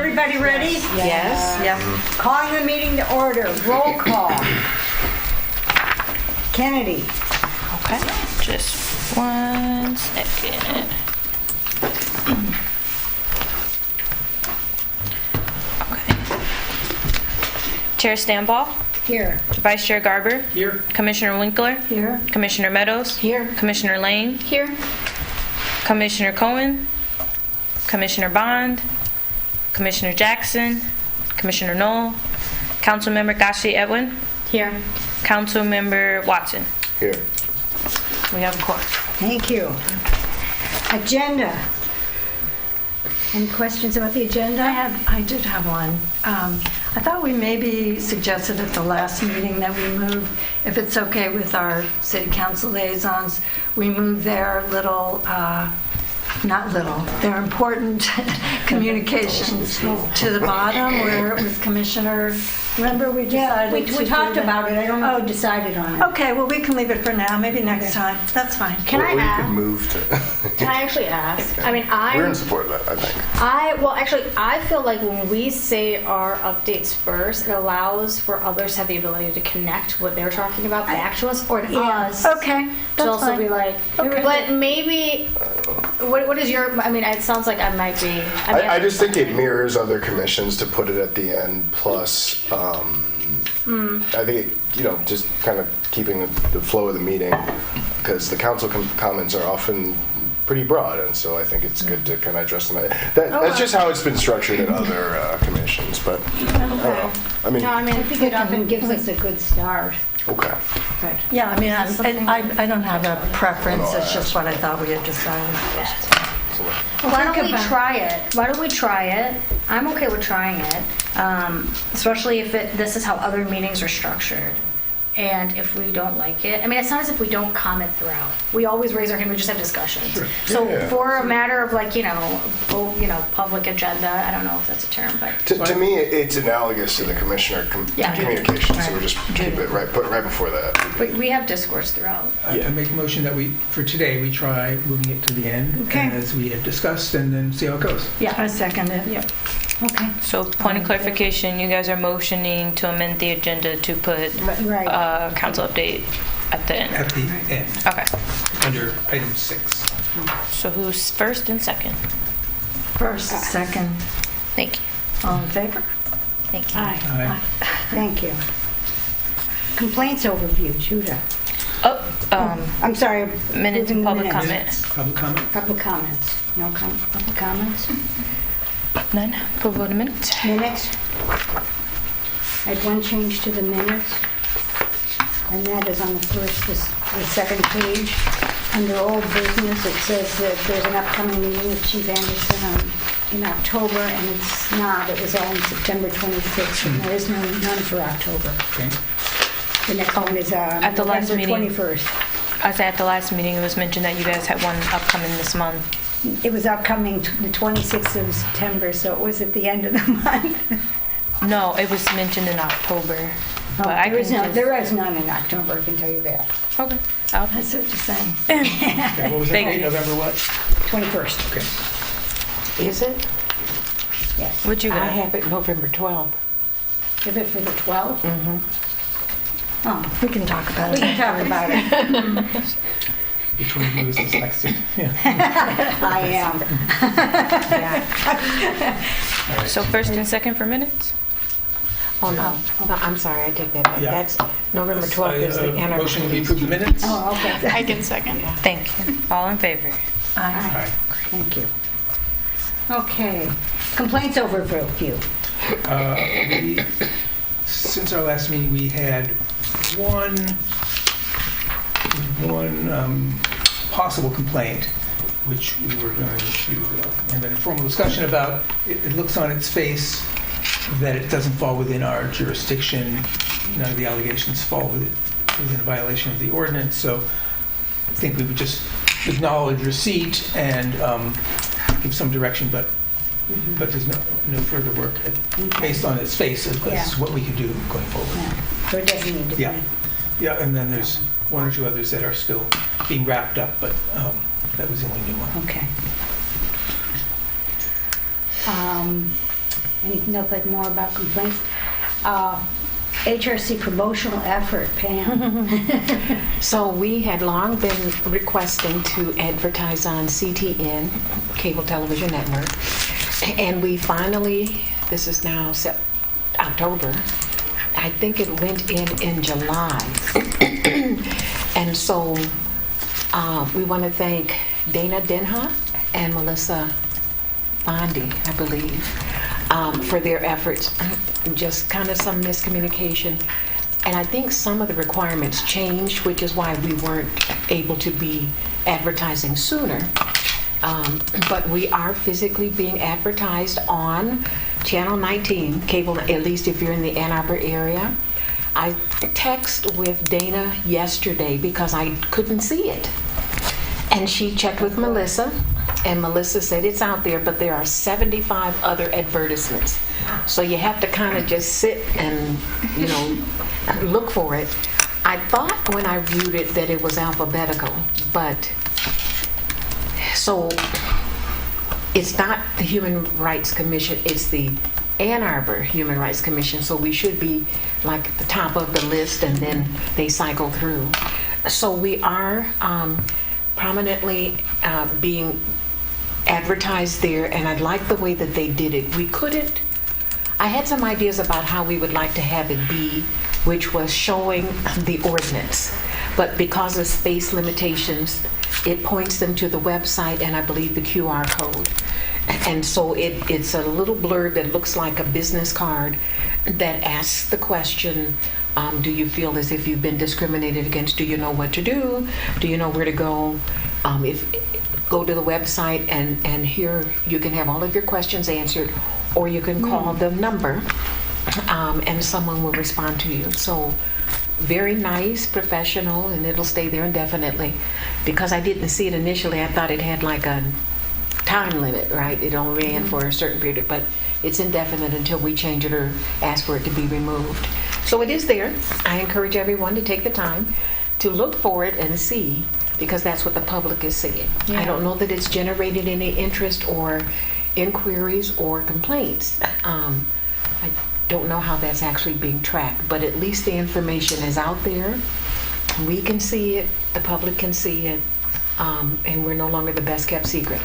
everybody ready? Yes. Yep. Calling the meeting to order. Roll call. Kennedy. Okay, just 1 second. Okay. Chair Stanball, Here. Vice Chair Garber, Here. Commissioner Winkler, Here. Commissioner Meadows, Here. Commissioner Lane, Here. Commissioner Cohen, Commissioner Bond, Commissioner Jackson, Commissioner Knoll, Councilmember Gashi Edwin, Here. Councilmember Watson. Here. We have a quorum. Thank you. Agenda. Any questions about the agenda? I did have one. I thought we maybe suggested at the last meeting that we move, if it's okay with our city council liaisons, we move their little, not little, their important communications to the bottom where it was Commissioner, remember we Yeah, decided to we do talked that? about it. I don't know who decided on it. Okay, well, we can leave it for now, maybe next time. That's fine. Can I Or you could ask? move to. Can I actually ask? I mean, We're in support of that, I think. I feel like when we say our updates first, it allows for others to have the ability to connect what they're talking about back to us or to us. Okay, To that's also fine. be like, Okay. but maybe, what is your, I mean, it sounds like I might be. I just think it mirrors other commissions to put it at the end, plus, I think, just kind of keeping the flow of the meeting, because the council comments are often pretty broad, and so I think it's good to kind of address them. That's just how it's been structured at other commissions, but I don't know. I mean, No, I mean, I think it often gives us a good start. okay. Yeah, I mean, I don't have a preference, it's just what I thought we had decided. why don't Think we about- try it? Why don't we try it? I'm okay with trying it, especially if this is how other meetings are structured. And if we don't like it, I mean, it's not as if we don't comment throughout. We always raise our hand, we just have discussions. So Yeah. for a matter of like, public agenda, I don't know if that's a term, but. To me, it's analogous to the commissioner Yeah. communication, so we just keep it put it right before that. We have discourse throughout. I make a motion that for today, we try moving it to the end, Okay. as we had discussed, and then see how it goes. I second it. Yeah. Okay. So point of clarification, you guys are motioning to amend the agenda to put Right. council update at the end. At the end, Okay. under item 6. So who's first and second? First, second, Thank you. all in favor? Thank you. Aye. Aye. Thank you. Complaints overview, Judah. Oh, I'm sorry. minutes moving and the public minutes. comment. Public comment? Public comments. No public comments? None. Approval of the minutes. Minutes. I had one change to the minutes, and that is on the second page. Under old business, it says that there's an upcoming meeting with Chief Anderson in October, and it's not. It was on September 26th, and there is none for October. Okay. The next one is At the last November meeting. 21st. I said at the last meeting, it was mentioned that you guys had one upcoming this month. It was upcoming the 26th of September, so it was at the end of the month. No, it was mentioned in October. But I There can is there is none in October, I can tell you that. Okay. I see what you're saying. Okay, what was that Thank date? you. November what? 21st, Okay. Is it? yes. What'd you I got? have it November 12th. Give it for the 12th? Mm-hmm. Oh, We can talk about we it. can talk about it. Which one of you is dyslexic? Yeah. I am. All right. So first and second for minutes? Oh, no. No, I'm sorry, I take that back. Yeah. That's November 12th is the Motion to anniversary. approve the minutes? Oh, okay. I can second. Thank you. All in favor? Aye. Aye. Thank you. Okay, complaints overview. Since our last meeting, we had one possible complaint, which we were going to have an informal discussion about. It looks on its face that it doesn't fall within our jurisdiction. None of the allegations fall within a violation of the ordinance, so I think we would just acknowledge receipt and give some direction, but there's no further work based on its face as Yeah. what we can do going forward. Yeah, so it doesn't need to be. Yeah. Yeah, and then there's one or two others that are still being wrapped up, but that was the only new one. Okay. Nothing more about complaints. HRC promotional effort, Pam. So we had long been requesting to advertise on CTN, Cable Television Network, and we finally, this is now October, I think it went in July. And so we want to thank Dana Denha and Melissa Bondi, I believe, for their efforts. Just kind of some miscommunication. And I think some of the requirements changed, which is why we weren't able to be advertising sooner. But we are physically being advertised on Channel 19, cable, at least if you're in the Ann Arbor area. I texted with Dana yesterday because I couldn't see it. And she checked with Melissa, and Melissa said it's out there, but there are 75 other advertisements. So you have to kind of just sit and, look for it. I thought when I viewed it that it was alphabetical, but so it's not the Human Rights Commission, it's the Ann Arbor Human Rights Commission, so we should be like at the top of the list and then they cycle through. So we are prominently being advertised there, and I like the way that they did it. I had some ideas about how we would like to have it be, which was showing the ordinance. But because of space limitations, it points them to the website and I believe the QR code. And so it's a little blurb that looks like a business card that asks the question, do you feel as if you've been discriminated against? Do you know what to do? Do you know where to go? Go to the website and here you can have all of your questions answered, or you can call the number and someone will respond to you. So very nice, professional, and it'll stay there indefinitely. Because I didn't see it initially, I thought it had like a time limit, right? It only ran for a certain period, but it's indefinite until we change it or ask for it to be removed. So it is there. I encourage everyone to take the time to look for it and see, because that's what the public is seeing. Yeah. I don't know that it's generated any interest or inquiries or complaints. I don't know how that's actually being tracked, but at least the information is out there. We can see it, the public can see it, and we're no longer the best kept secret.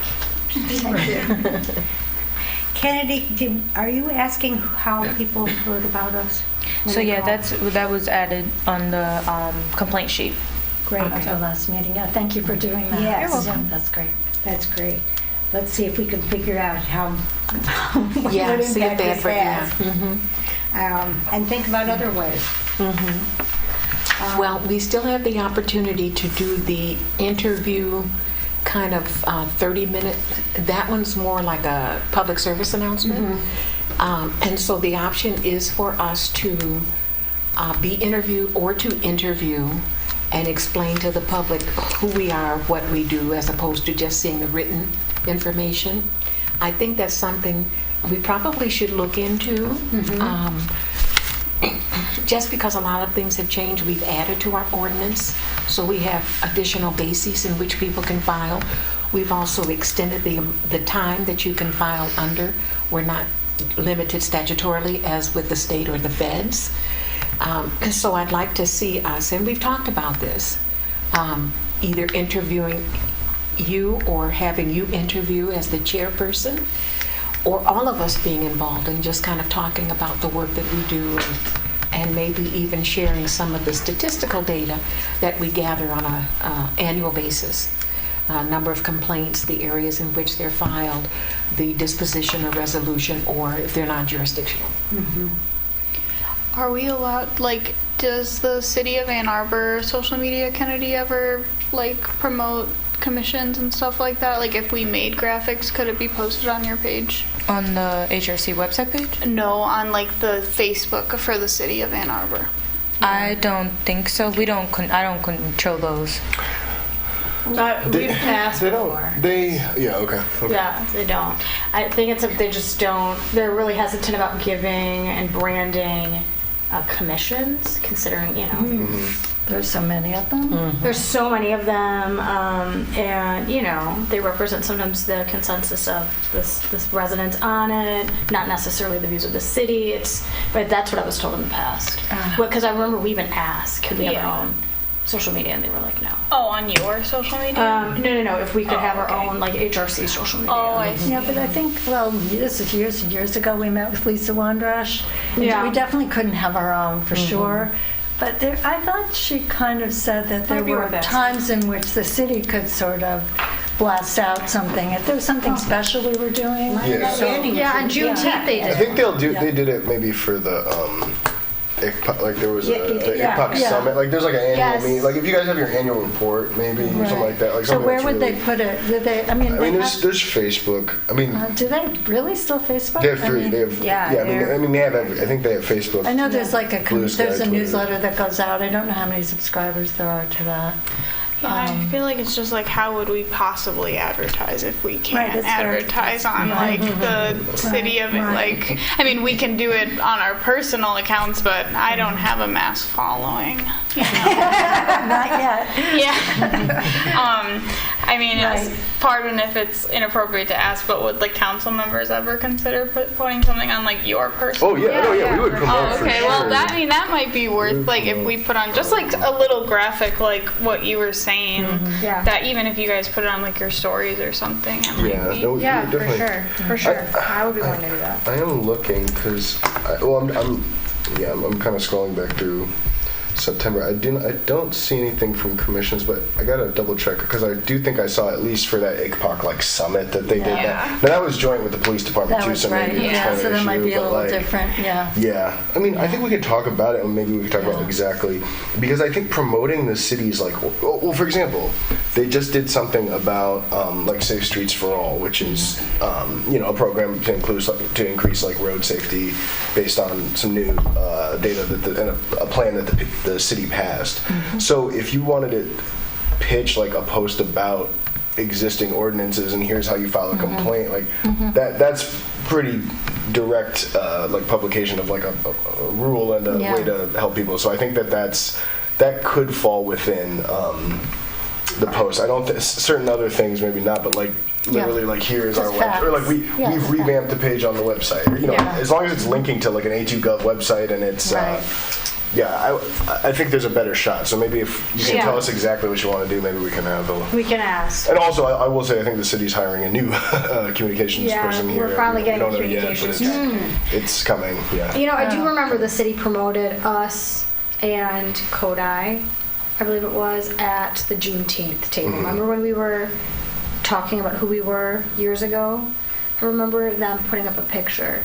Kennedy, are you asking how people heard about us? when So they yeah, called? that was added on the complaint sheet. Great. At the last meeting. Yeah, thank you for doing that. Yes. You're Yeah, welcome. that's great. That's great. Let's see if we can figure out what Yeah, see if impact they this ever, yeah. has. And think about other ways. Well, we still have the opportunity to do the interview kind of 30-minute. That one's more like a public service announcement. And so the option is for us to be interviewed or to interview and explain to the public who we are, what we do, as opposed to just seeing the written information. I think that's something we probably should look into. Just because a lot of things have changed, we've added to our ordinance, so we have additional bases in which people can file. We've also extended the time that you can file under. We're not limited statutorily as with the state or the feds. So I'd like to see us, and we've talked about this, either interviewing you or having you interview as the chairperson, or all of us being involved and just kind of talking about the work that we do, and maybe even sharing some of the statistical data that we gather on an annual basis. Number of complaints, the areas in which they're filed, the disposition or resolution, or if they're non-jurisdictional. Are we allowed, does the city of Ann Arbor social media, Kennedy, ever, promote commissions and stuff like that? If we made graphics, could it be posted on your page? On the HRC website page? No, on, the Facebook for the city of Ann Arbor. I don't think so. I don't control those. We've asked They before. don't. Yeah, okay. Yeah, they don't. I think it's they just don't. They're really hesitant about giving and branding commissions, considering There's so many of them. There's so many of them, and you know, they represent sometimes the consensus of this residents on it, not necessarily the views of the city. But that's what I was told in the past. Because I remember we even asked, could we have our own social media, and they were like, no. Oh, on your social media? No. If we could have our okay. own like HRC social media. Oh, I see. Yeah, but I think, well, this is years and years ago, we met with Lisa Wandrash. And Yeah. we definitely couldn't have our own, for sure. But I thought she kind of said that there Might be were our best. times in which the city could sort of blast out something. If there was something special we were doing. Yeah. Yeah, on Juneteenth they I did. think they did it maybe for the, ICPOC, like there was the ICPOC yeah. summit, like there's like an annual Yes. meeting, like if you guys have your annual report, maybe, or something like that, like So something where that's would really- they put it? Did they, I mean, there's Facebook, I mean, do they really still Facebook? they have three, I mean, they have, yeah, I mean, they have, I think they have Facebook. I know there's like Blue Sky, there's a Twitter. newsletter that goes out. I don't know how many subscribers there are to that. Yeah, I feel like it's just like, how would we possibly advertise if we can't it's very- advertise on like the city of it? Like, I mean, we can do it on our personal accounts, but I don't have a mass following. Not yet. Yeah. I mean, Right. pardon if it's inappropriate to ask, but would like council members ever consider putting something on like your personal? Oh yeah, we would promote Oh, for okay. sure. Well, that might be worth like if we put on just like a little graphic, like what you were saying. Yeah. That even if you guys put it on like your stories or something, it might Yeah, be. no, we Yeah, would for definitely. sure. For sure. I would be willing to do that. I am looking because, I'm kind of scrolling back through September. I don't see anything from commissions, but I gotta double check because I do think I saw at least for that ICPOC like summit that they did Yeah. that. Now that was joint with the police department That too, was so right. maybe it's Yeah, kind of so an that might issue, be a but, little like, different. Yeah. Yeah, I mean, I think we could talk about it, and maybe we could talk about exactly because I think promoting the cities, like, well, for example, they just did something about like Safe Streets for All, which is a program to increase like road safety based on some new data and a plan that the city passed. So if you wanted to pitch like a post about existing ordinances and here's how you file a complaint, like that's pretty direct like publication of like a rule and a way to help people. So I think that could fall within the post. I don't certain other things maybe not, but like literally like here's our website, or like we've revamped the page on the website, or, as long as it's linking to like an A2Gov website and it's I think there's a better shot. So maybe if you can tell us exactly what you want to do, maybe we can have a. We can ask. And also, I will say, I think the city's hiring a new communications person here. We're finally We getting don't a know yet, but communications. it's coming. Yeah. You know, I do remember the city promoted us and Kodai, I believe it was, at the Juneteenth table. Remember when we were talking about who we were years ago? I remember them putting up a picture.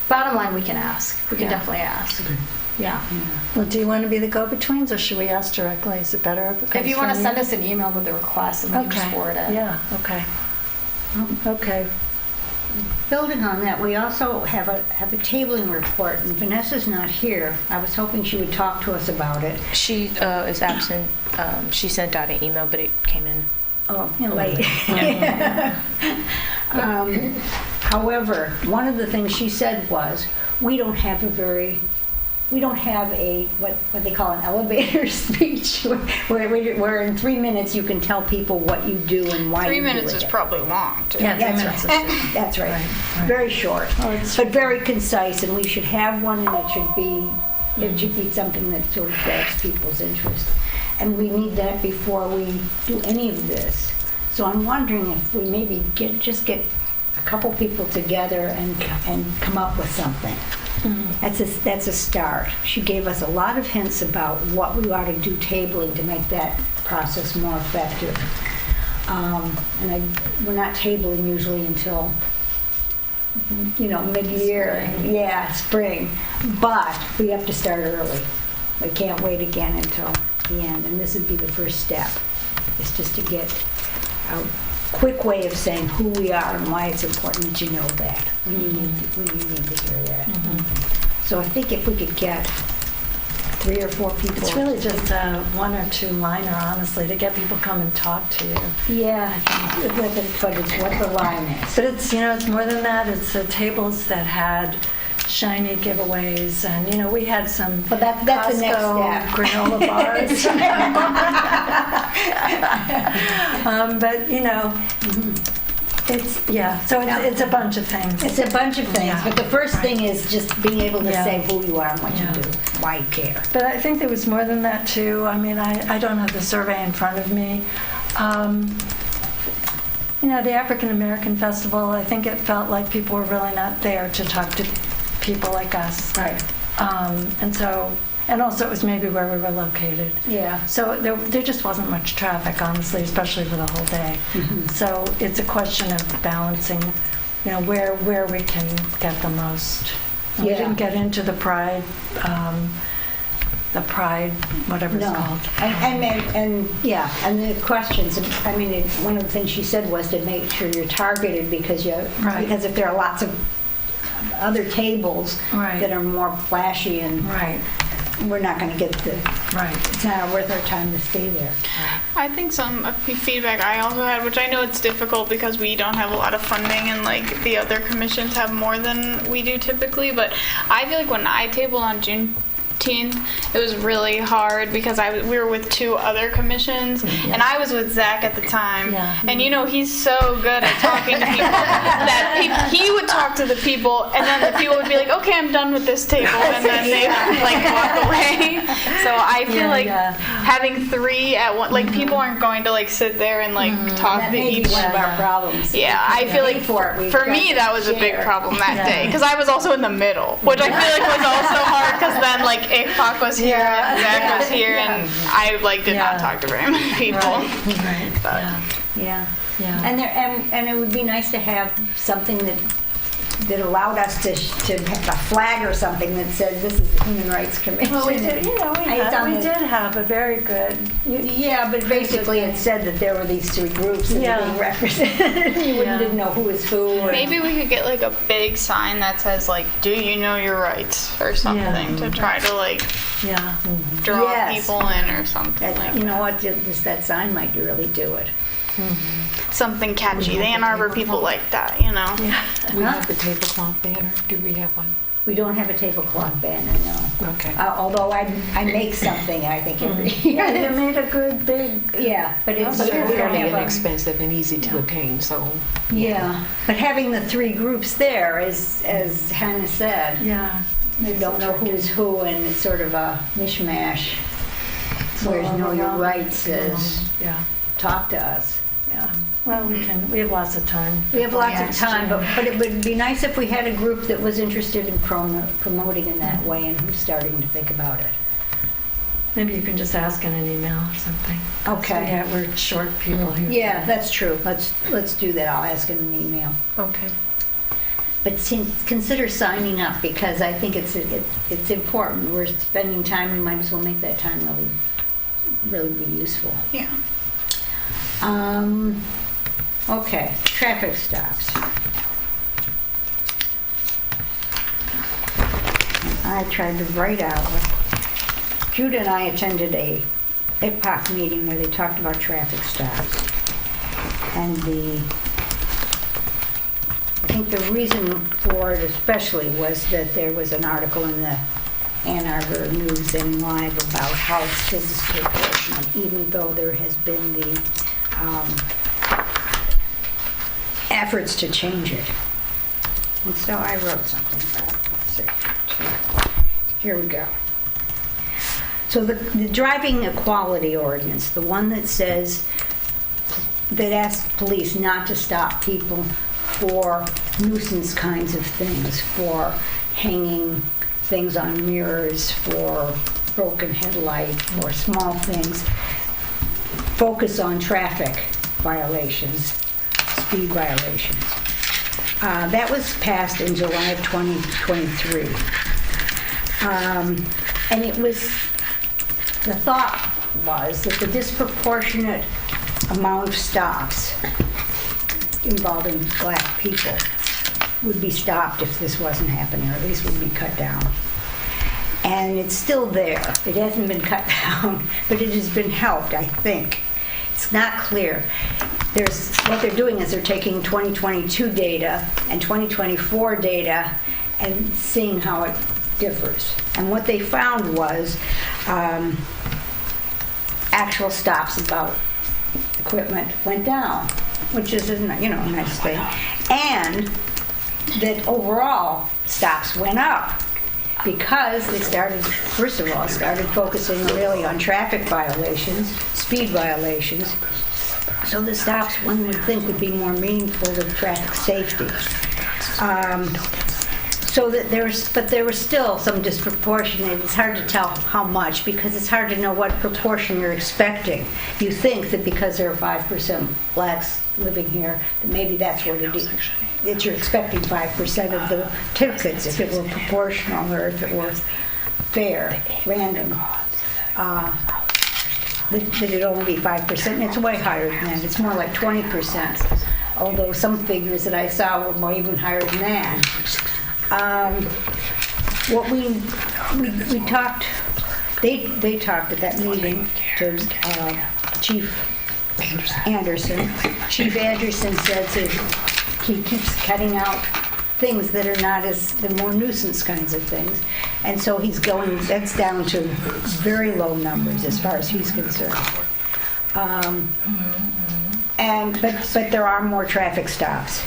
Bottom line, we can ask. We can definitely ask. Yeah. Well, do you want to be the go-betweens, or should we ask directly? Is it better if it comes If you want to from send us an email with the request, and we can just forward it. Yeah. Okay. Okay. Building on that, we also have a tabling report, and Vanessa's not here. I was hoping she would talk to us about it. She is absent. She sent out an email, but it came in. Oh, late. However, one of the things she said was, we don't have a, what they call an elevator speech, where in 3 minutes you can tell people what you do and why 3 you do minutes it. is probably long, too. Yeah, 3 That's minutes. right. That's right. Right. Very short, but very concise, and we should have one, and it should be something that sort of grabs people's interest. And we need that before we do any of this. So I'm wondering if we maybe get a couple people together and come up with something. That's a start. She gave us a lot of hints about what we ought to do tabling to make that process more effective. We're not tabling usually until mid-year. Yeah, spring. But we have to start early. We can't wait again until the end. And this would be the first step. It's just to get a quick way of saying who we are and why it's important that you know that when you need to hear that. So I think if we could get 3 or 4 people. It's really just one or two liner, honestly, to get people come and talk to you. Yeah, but it's what the line is. But it's more than that. It's the tables that had shiny giveaways, and we had some But that's the next Costco step. granola bars. But it's a bunch of things. It's a bunch of things, Yeah. but the first Right. thing is just being able to Yeah. say who you are and what Yeah. you do, why you care. But I think there was more than that too. I mean, I don't have the survey in front of me. The African American Festival, I think it felt like people were really not there to talk to people like us. Right. And also it was maybe where we were located. Yeah. So there just wasn't much traffic, honestly, especially for the whole day. Mm-hmm. So it's a question of balancing, where we can get the most. We Yeah. didn't get into the pride, whatever it's No. called. And the questions, I mean, one of the things she said was to make sure you're targeted because Right. because if there are lots of other tables Right. that are more flashy and Right, we're not going to get right. it's not worth our time to stay there. I think some feedback I also had, which I know it's difficult because we don't have a lot of funding and like the other commissions have more than we do typically, but I feel like when I tabled on Juneteenth, it was really hard because we were with two other commissions and I was with Zach at the time. Yeah. And he's so good at talking to people that he would talk to the people and then the people would be like, okay, I'm done with this table, and then they like walk away. So I feel having three at one, like people aren't going to like sit there and like talk That to may be each. one of our problems. Yeah, I feel like for me that was a big problem that day because I was also in the middle, which I feel like was also hard because then like Pac was here and Zach was here and I like did not talk to very many people. Right. But- Yeah. Yeah. And it would be nice to have something that allowed us to have a flag or something that said this is the Human Rights Commission. Well, we did. We did have a very good. Yeah, but basically it said that there were these three groups that were being represented. You didn't know who was who. or- Maybe we could get like a big sign that says like, "Do you know your rights?" or something to try to like Yeah. draw Yes. people in or something that, like you know that. what? Just that sign might really do it. Something catchy. The Ann Arbor people like that, We Huh? have the tablecloth banner. Do we have one? We don't have a tablecloth banner, no. Okay. Although I make something, I think every year. Yeah, they made a good big. Yeah, but it's But we they're don't fairly have a- inexpensive and easy to obtain, so. Yeah, but having the three groups there, as Hannah said, Yeah. you don't know who's who, and it's sort of a mishmash. Whereas know your rights is Yeah. talk to us. Yeah. Well, we have lots of time. We have lots of Next time, year. but it would be nice if we had a group that was interested in promoting in that way and who's starting to think about it. Maybe you can just ask in an email or something. Okay. Yeah, we're short people here. Yeah, that's true. Let's do that. I'll ask in an email. Okay. But consider signing up because I think it's important. We're spending time. We might as well make that time really be useful. Yeah. Okay, traffic stops. I tried to write out. Judah and I attended a IPOC meeting where they talked about traffic stops. And I think the reason for it especially was that there was an article in the Ann Arbor News and Live about how it's disproportionate, even though there has been the efforts to change it. And so I wrote something about it. Let's see. Here we go. So the driving equality ordinance, the one that says, that asks police not to stop people for nuisance kinds of things, for hanging things on mirrors, for broken headlight, for small things, focus on traffic violations, speed violations. That was passed in July of 2023. And it was, the thought was that the disproportionate amount of stops involving black people would be stopped if this wasn't happening, or at least would be cut down. And it's still there. It hasn't been cut down, but it has been helped, I think. It's not clear. What they're doing is they're taking 2022 data and 2024 data and seeing how it differs. And what they found was actual stops about equipment went down, which is a nice thing, and that overall stops went up because they started focusing really on traffic violations, speed violations. So the stops, one would think, would be more meaningful to traffic safety. So that there was still some disproportionate. It's hard to tell how much because it's hard to know what proportion you're expecting. You think that because there are 5% blacks living here, that maybe that's what it is. That you're expecting 5% of the tickets if it were proportional or if it were fair, random. That it'd only be 5%, and it's way higher than that. It's more like 20%, although some figures that I saw were more even higher than that. What we talked, they talked at that meeting to Chief Anderson. Chief Anderson says that he keeps cutting out things that are not as the more nuisance kinds of things, and so he's going. That's down to very low numbers as far as he's concerned. But there are more traffic stops.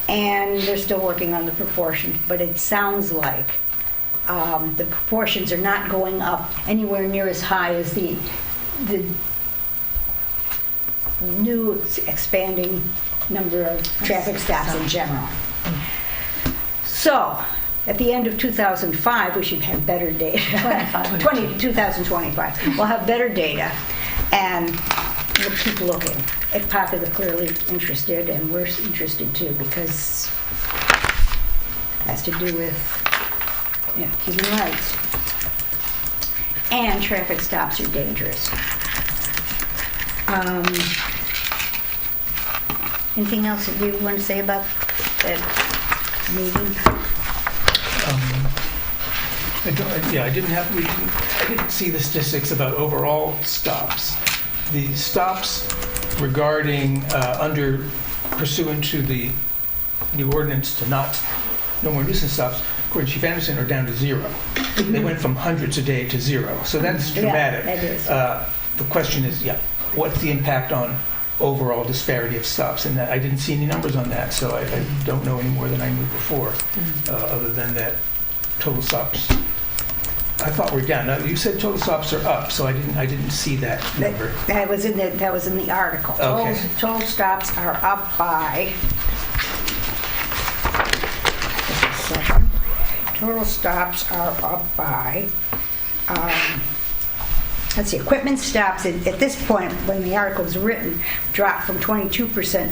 And they're still working on the proportions, but it sounds like the proportions are not going up anywhere near as high as the new expanding number of traffic stops in general. So, at the end of 2005, we should have better data. 2025. We'll have better data, and we'll keep looking. If Popular clearly interested, and we're interested too, because it has to do with human rights. And traffic stops are dangerous. Anything else that you want to say about that meeting? I didn't see the statistics about overall stops. The stops regarding pursuant to the new ordinance to no more nuisance stops, according to Chief Anderson, are down to 0. They went from hundreds a day to 0. So that's dramatic. Yeah, that is. The question is, what's the impact on overall disparity of stops? And I didn't see any numbers on that, so I don't know any more than I knew before, other than that total stops I thought we're down. Now, you said total stops are up, so I didn't see that number. That was in the article. Okay. Total stops are up by. Just a second. Total stops are up by. Let's see. Equipment stops at this point, when the article was written, dropped from 22%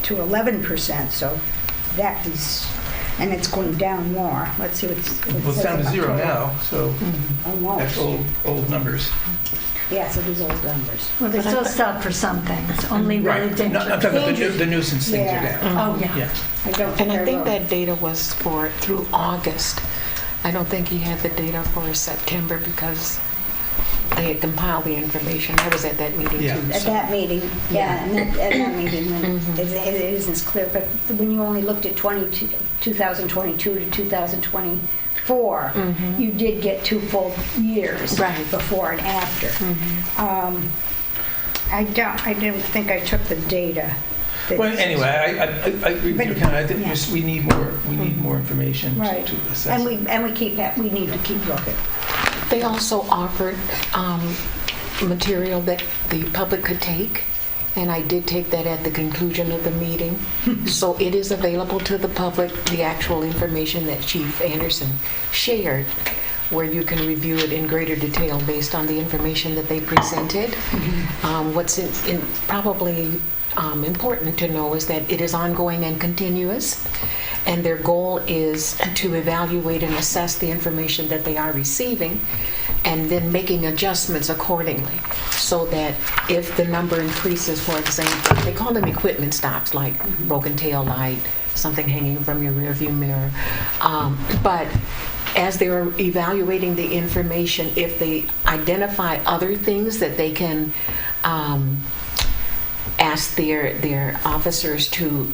to 11%. So that is. And it's going down more. Let's see what's Well, it's down to 0 now, so almost. that's old numbers. Yes, it is old numbers. Well, they still stop for some things, only really Right. dangerous. No, I'm talking about Dangerous. the nuisance things are Yeah. down. Oh, yeah. Yeah. I don't And I think wrote. that data was through August. I don't think he had the data for September because they had compiled the information. I was at that meeting Yeah. too. At so- that meeting, at that meeting, it isn't as clear, but when you only looked at 2022 to 2024, you did get 2 full years Right. before and after. I didn't think I took the data. that- Well, anyway, I agree with you, Ken. I think Yeah. we need more information Right. to assess. And we need to keep looking. They also offered material that the public could take, and I did take that at the conclusion of the meeting. So it is available to the public, the actual information that Chief Anderson shared, where you can review it in greater detail based on the information that they presented. What's probably important to know is that it is ongoing and continuous, and their goal is to evaluate and assess the information that they are receiving and then making adjustments accordingly, so that if the number increases, for example, they call them equipment stops, like broken tail light, something hanging from your rearview mirror, but as they're evaluating the information, if they identify other things that they can ask their officers to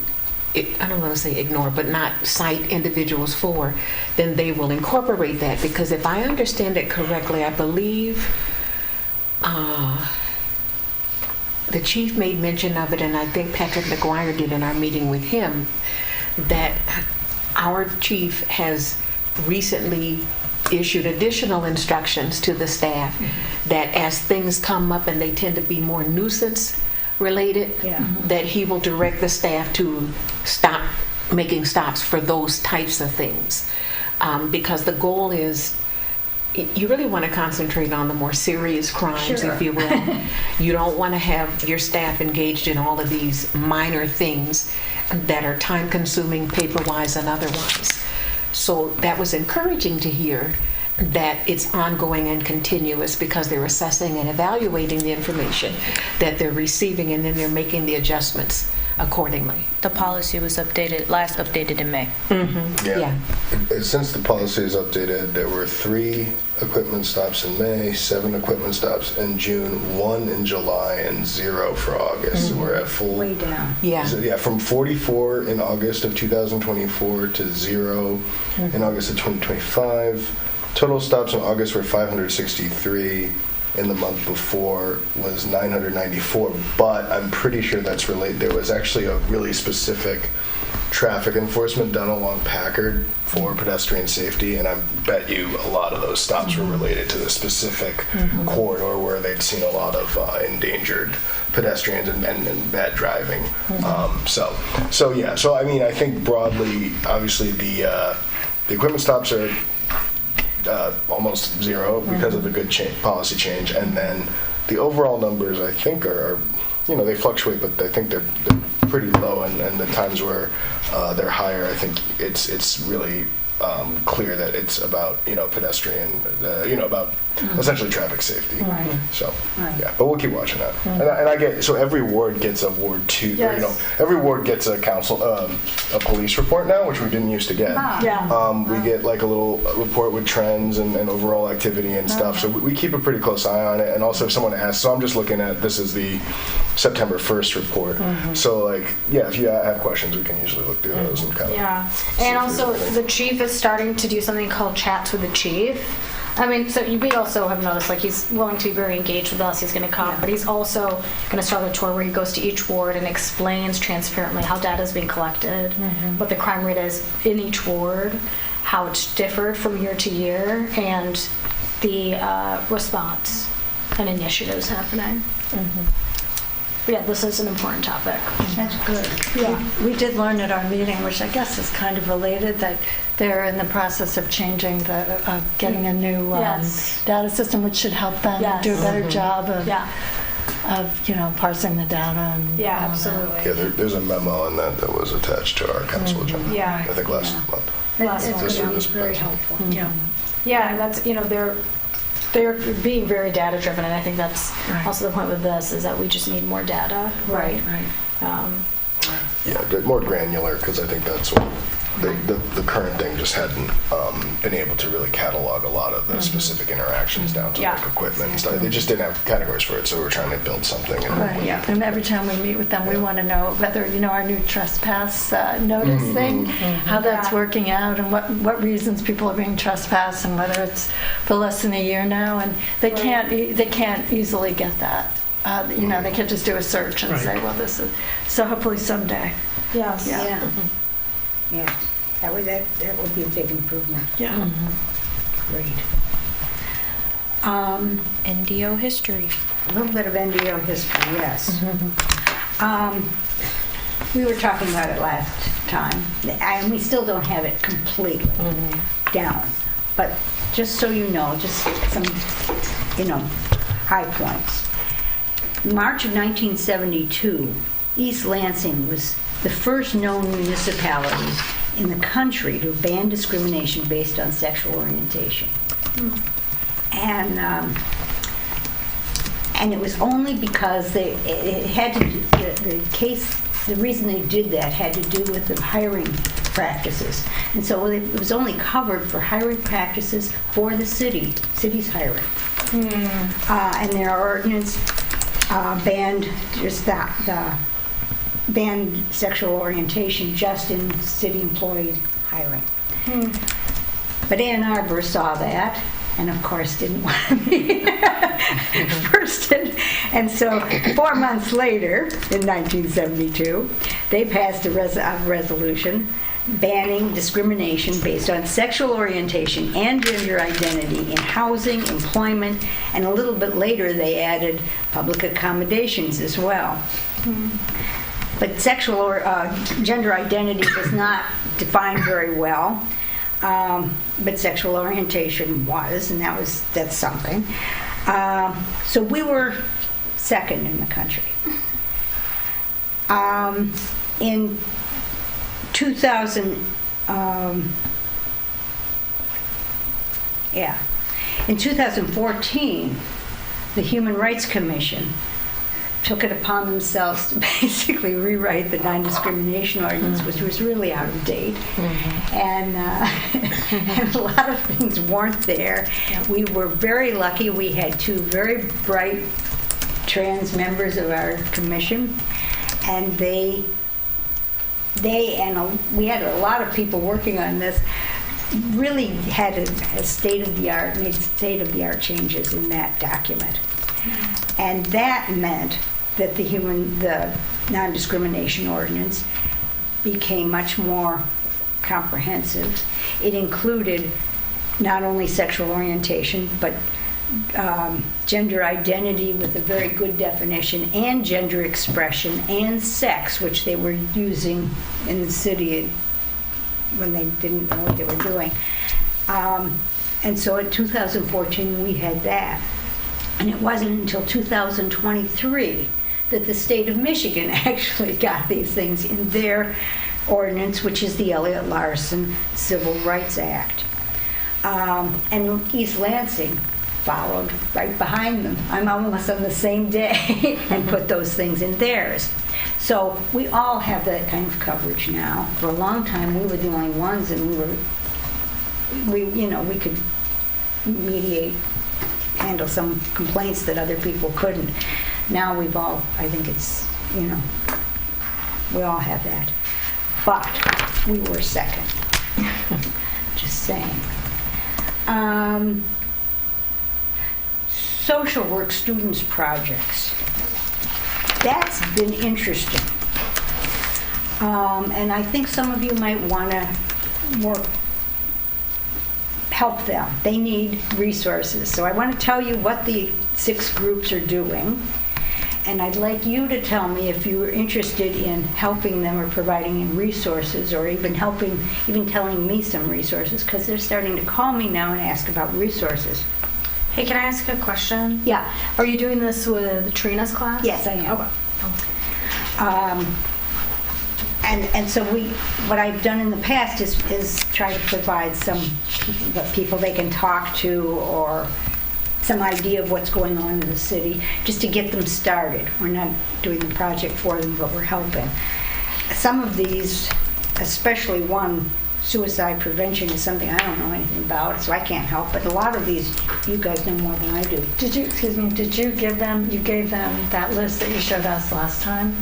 I don't want to say ignore, but not cite individuals for, then they will incorporate that. Because if I understand it correctly, I believe the chief made mention of it, and I think Patrick McGuire did in our meeting with him, that our chief has recently issued additional instructions to the staff that as things come up and they tend to be more nuisance related, that he will direct the staff to stop making stops for those types of things. Because the goal is, you really want to concentrate on the more serious crimes, if you will. You don't want to have your staff engaged in all of these minor things that are time-consuming, paper-wise and otherwise. So that was encouraging to hear that it's ongoing and continuous, because they're assessing and evaluating the information that they're receiving, and then they're making the adjustments accordingly. The policy was last updated in May. Yeah. Since the policy is updated, there were 3 equipment stops in May, 7 equipment stops in June, 1 in July, and 0 for August. So we're at full. Way down. Yeah. So, yeah, from 44 in August of 2024 to 0 in August of 2025. Total stops in August were 563. In the month before was 994, but I'm pretty sure that's related. There was actually a really specific traffic enforcement done along Packard for pedestrian safety, and I bet you a lot of those stops were related to the specific corridor where they'd seen a lot of endangered pedestrians and bad driving. So I mean, I think broadly, obviously the equipment stops are almost 0 because of the good policy change, and then the overall numbers I think are they fluctuate, but I think they're pretty low, and the times where they're higher, I think it's really clear that it's about pedestrian, about essentially traffic safety. Right. So Right. yeah, but we'll keep watching that. And I get, so every ward gets a Ward 2, Yes. or, every ward gets a a police report now, which we didn't used to get. We get like a little report with trends and overall activity and stuff. So we keep a pretty close eye on it. And also if someone asks, so I'm just looking at, this is the September 1st report. So like, yeah, if you have questions, we can usually look through those and kind of. Yeah, see and if also there's anything. the chief is starting to do something called Chats with the Chief. I mean, so we also have noticed, like, he's willing to be very engaged with us. He's going to come, but he's also going to start a tour where he goes to each ward and explains transparently how data is being collected, what the crime rate is in each ward, how it's differed from year to year, and the response and initiatives happening. But yeah, this is an important topic. That's good. Yeah. We did learn at our meeting, which I guess is kind of related, that they're in the process of changing getting a new Yes. data system, which should help them Yes. do a better job of, Yeah. parsing the data. And Yeah, all that. absolutely. Yeah, there's a memo on that was attached to our council agenda. Yeah. I think last month. Last It's one. This gonna or be this very past one. helpful. Yeah. Yeah, and that's, they're being very data driven, and I think that's Right. also the point with this, is that we just need more data, right? Right. Yeah, more granular, because I think that's what the current thing just hadn't been able to really catalog a lot of the specific interactions down to Yeah. like equipment and stuff. They just didn't have categories for it, so we're trying to build something. And Right. Yeah. And every time we meet with them, we want to know whether, our new trespass notice thing, how that's Yeah. working out, and what reasons people are being trespassed, and whether it's for less than a year now. And they can't easily get that. They can't just do a search and say, well, this is. So hopefully someday. Yes. Yeah. Yeah. Yeah. That would be a big improvement. Yeah. Great. NDO history. A little bit of NDO history, yes. We were talking about it last time, and we still don't have it completely down. But just so you know, just some, high points. In March of 1972, East Lansing was the first known municipality in the country to ban discrimination based on sexual orientation. And it was only because the reason they did that had to do with the hiring practices. And so it was only covered for hiring practices for the city's hiring. And their ordinance banned just the banned sexual orientation just in city employee hiring. But Ann Arbor saw that, and of course didn't want to be first. And so 4 months later, in 1972, they passed a resolution banning discrimination based on sexual orientation and gender identity in housing, employment, and a little bit later they added public accommodations as well. But sexual or gender identity was not defined very well. But sexual orientation was, and that's something. So we were second in the country. In 2000, in 2014, the Human Rights Commission took it upon themselves to basically rewrite the non-discrimination ordinance, which was really out of date. And, and a lot of things weren't there. We were very lucky. We had 2 very bright trans members of our commission, and we had a lot of people working on this, really had a state-of-the-art, made state-of-the-art changes in that document. And that meant that the non-discrimination ordinance became much more comprehensive. It included not only sexual orientation, but gender identity with a very good definition, and gender expression, and sex, which they were using in the city when they didn't know what they were doing. And so in 2014, we had that. And it wasn't until 2023 that the state of Michigan actually got these things in their ordinance, which is the Elliott Larson Civil Rights Act. And East Lansing followed right behind them. I'm almost on the same day and put those things in theirs. So we all have that kind of coverage now. For a long time, we were the only ones, and we could handle some complaints that other people couldn't. Now we've all, I think it's, we all have that. But we were second. Just saying. Social work students projects. That's been interesting. And I think some of you might want to help them. They need resources. So I want to tell you what the 6 groups are doing. And I'd like you to tell me if you're interested in helping them or providing them resources, or even telling me some resources, because they're starting to call me now and ask about resources. Hey, can I ask a question? Yeah. Are you doing this with Trina's class? Yes, I am. Okay. And so what I've done in the past is try to provide some people they can talk to, or some idea of what's going on in the city, just to get them started. We're not doing the project for them, but we're helping. Some of these, especially one, suicide prevention, is something I don't know anything about, so I can't help. But a lot of these, you guys know more than I do. Did you gave them that list that you showed us last time?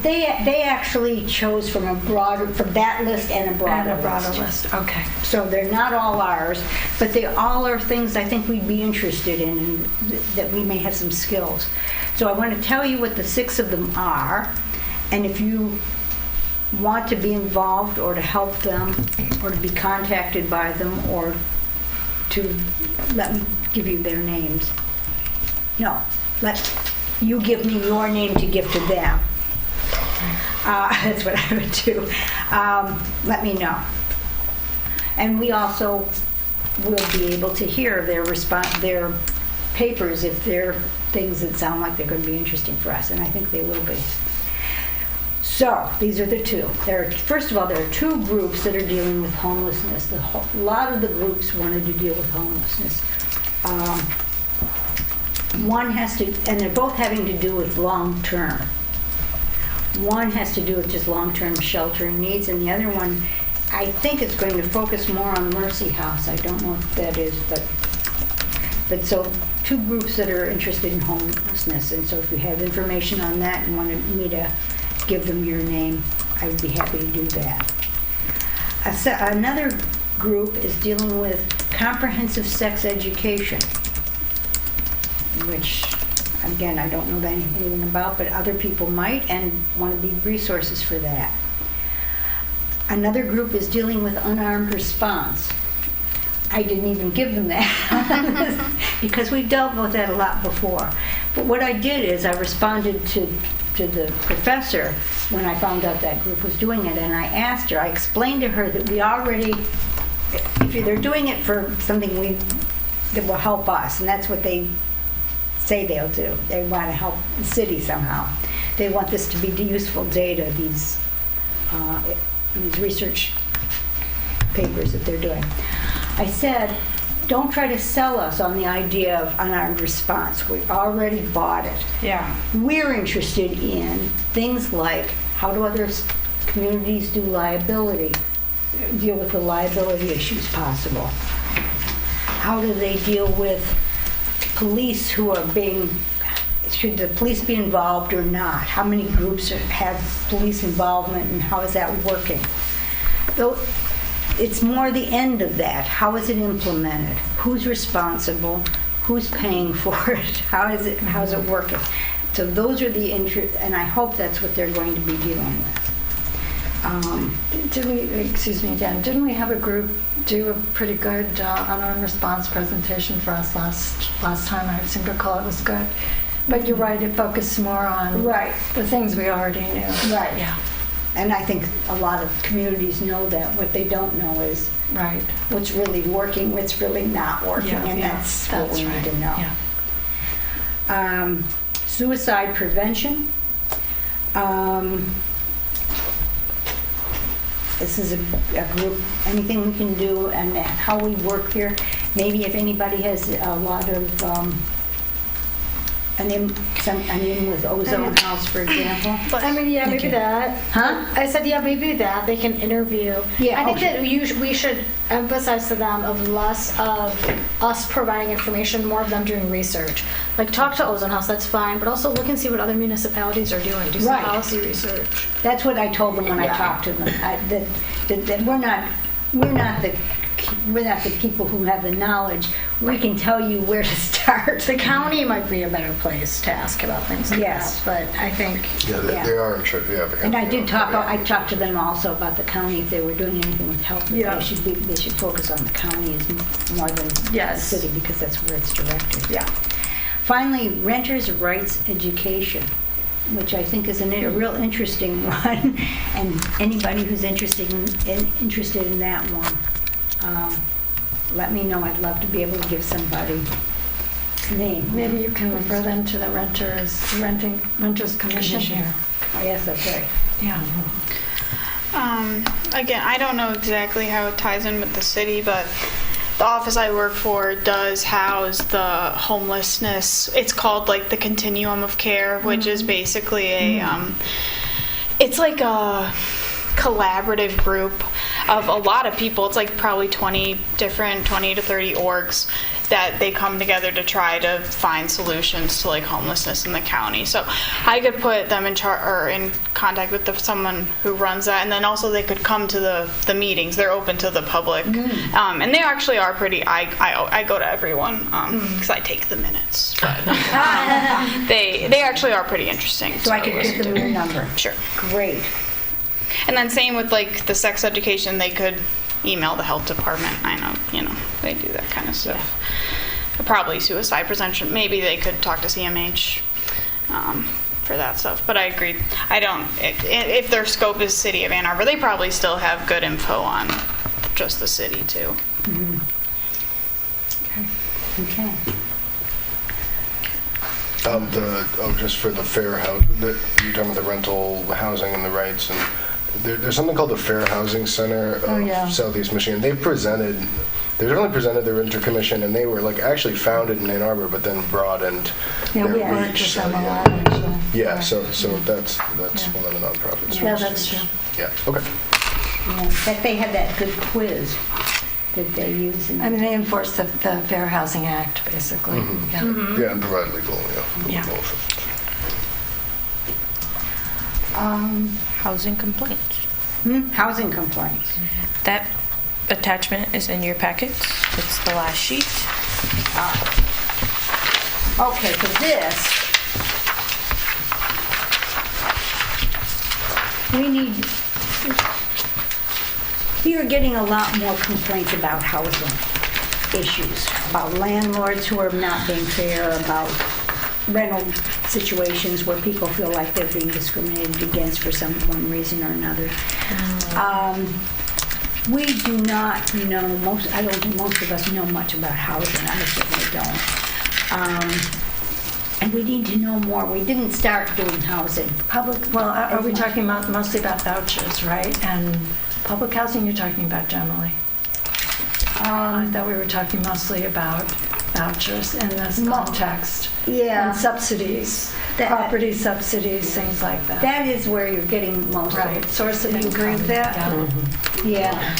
They actually chose from that list and a broader list. Okay. So they're not all ours, but they all are things I think we'd be interested in, and that we may have some skills. So I want to tell you what the 6 of them are, and if you want to be involved or to help them or to be contacted by them or to let me give you their names. No, let you give me your name to give to them. That's what I would do. Let me know. And we also will be able to hear their papers if they're things that sound like they're going to be interesting for us, and I think they will be. So these are the 2. First of all, there are 2 groups that are dealing with homelessness. A lot of the groups wanted to deal with homelessness. One has to, and they're both having to do with long-term. One has to do with just long-term sheltering needs, and the other one, I think it's going to focus more on Mercy House. I don't know what that is, but so 2 groups that are interested in homelessness. And so if you have information on that and wanted me to give them your name, I would be happy to do that. Another group is dealing with comprehensive sex education, which, again, I don't know anything about, but other people might and want to be resources for that. Another group is dealing with unarmed response. I didn't even give them that because we've dealt with that a lot before. But what I did is I responded to the professor when I found out that group was doing it, and I asked her, I explained to her that we already, if they're doing it for something that will help us, and that's what they say they'll do. They want to help the city somehow. They want this to be useful data, these research papers that they're doing. I said, don't try to sell us on the idea of unarmed response. We already bought it. Yeah. We're interested in things like how do other communities deal with the liability issues possible? How do they deal with police who are should the police be involved or not? How many groups have police involvement and how is that working? Though it's more the end of that. How is it implemented? Who's responsible? Who's paying for it? How's it working? So those are the interest, and I hope that's what they're going to be dealing with. Didn't we have a group do a pretty good unarmed response presentation for us last time? I seem to recall it was good. But you're right, it focused more on the things we already knew. Right. Yeah. And I think a lot of communities know that. What they don't know is what's really working, what's really not working, and that's what we need to know. Yeah. Suicide prevention. This is a group, anything we can do and how we work here. Maybe if anybody has a lot of an in with Ozone House, for example. Maybe that. Huh? I said, maybe that. They can interview. Yeah, I think that we should emphasize to them of less of us providing information, more of them doing research. Like, talk to Ozone House, that's fine, but also look and see what other municipalities are doing. Do some policy research. That's what I told them when I talked to them. That we're not the people who have the knowledge. We can tell you where to start. The county might be a better place to ask about things like that, but I think... They are in charge. And I did talk. I talked to them also about the county if they were doing anything with health. They should focus on the county more than the city because that's where it's directed. Yeah. Finally, renters' rights education, which I think is a real interesting one, and anybody who's interested in that one. Let me know. I'd love to be able to give somebody a name. Maybe you can refer them to the Renters Commission here. Yes, that's right. Yeah. Again, I don't know exactly how it ties in with the city, but the office I work for does house the homelessness. It's called like the Continuum of Care, which is basically it's like a collaborative group of a lot of people. It's like probably 20 to 30 orgs that they come together to try to find solutions to like homelessness in the county. So I could put them in contact with someone who runs that, and then also they could come to the meetings. They're open to the public, and they actually are pretty. I go to everyone because I take the minutes. But they actually are pretty interesting. So I could give them your number. Sure. Great. And then same with like the sex education, they could email the health department. I know, they do that kind of stuff. Probably suicide prevention. Maybe they could talk to CMH for that stuff. But I agree. If their scope is City of Ann Arbor, they probably still have good info on just the city too. Mm-hmm. Okay. Just for the fair house, you're talking about the rental housing and the rights, and there's something called the Fair Housing Center of Southeast Michigan. They originally presented their intercommission, and they were like actually founded in Ann Arbor, but then broadened their reach. So that's one of the nonprofits. Yeah, that's true. Yeah. Okay. Yeah, in fact, they had that good quiz that they use. They enforce the Fair Housing Act, basically. Mm-hmm. Yeah, and provide legal. Yeah. Housing complaints. Housing complaints. That attachment is in your packets. It's the last sheet. Okay, for this, we are getting a lot more complaints about housing issues, about landlords who are not being fair, about rental situations where people feel like they're being discriminated against for one reason or another. We do not know, I don't think most of us know much about housing. I certainly don't. And we need to know more. We didn't start doing housing. Well, are we talking mostly about vouchers, right? And public housing you're talking about generally? I thought we were talking mostly about vouchers in this context. Yeah. And subsidies, property subsidies, things like that. That is where you're getting most of Right, it. source of You income. agree with that? Yeah.